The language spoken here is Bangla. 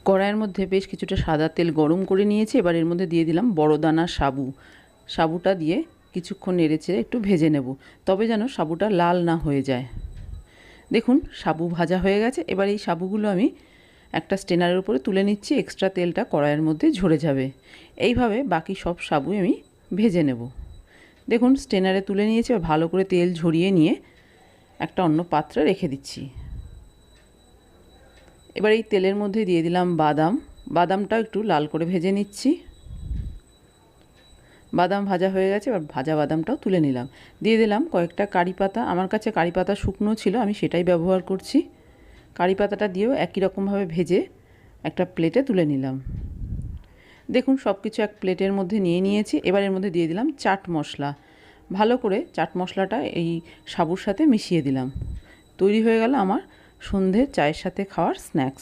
কড়াইয়ের মধ্যে বেশ কিছুটা সাদা তেল গরম করে নিয়েছি। এবার এর মধ্যে দিয়ে দিলাম বড় দানা সাবু। সাবুটা দিয়ে কিছুক্ষণ নেড়েচেড়ে একটু ভেজে নেব, তবে যেন সাবুটা লাল না হয়ে যায়। দেখুন সাবু ভাজা হয়ে গেছে। এবার এই সাবুগুলো আমি একটা স্ট্রেনারের উপরে তুলে নিচ্ছি, এক্সট্রা তেলটা কড়াইয়ের মধ্যে ঝরে যাবে। এইভাবে বাকি সব সাবু আমি ভেজে নেব। দেখুন স্ট্রেনারে তুলে নিয়েছি, আর ভালো করে তেল ঝরিয়ে নিয়ে একটা অন্য পাত্রে রেখে দিচ্ছি। এবার এই তেলের মধ্যে দিয়ে দিলাম বাদাম। বাদামটাও একটু লাল করে ভেজে নিচ্ছি। বাদাম ভাজা হয়ে গেছে, এবার ভাজা বাদামটাও তুলে নিলাম। দিয়ে দিলাম কয়েকটা কারি পাতা। আমার কাছে কারি পাতা শুকনো ছিল, আমি সেটাই ব্যবহার করছি। কারি পাতাটা দিয়েও একই রকমভাবে ভেজে একটা প্লেটে তুলে নিলাম। দেখুন সব কিছু এক প্লেটের মধ্যে নিয়ে নিয়েছি। এবার এর মধ্যে দিয়ে দিলাম চাট মশলা। ভালো করে চাট মশলাটা এই সাবুর সাথে মিশিয়ে দিলাম। তৈরি হয়ে গেল আমার সন্ধ্যের চায়ের সাথে খাওয়ার স্ন্যাক্স।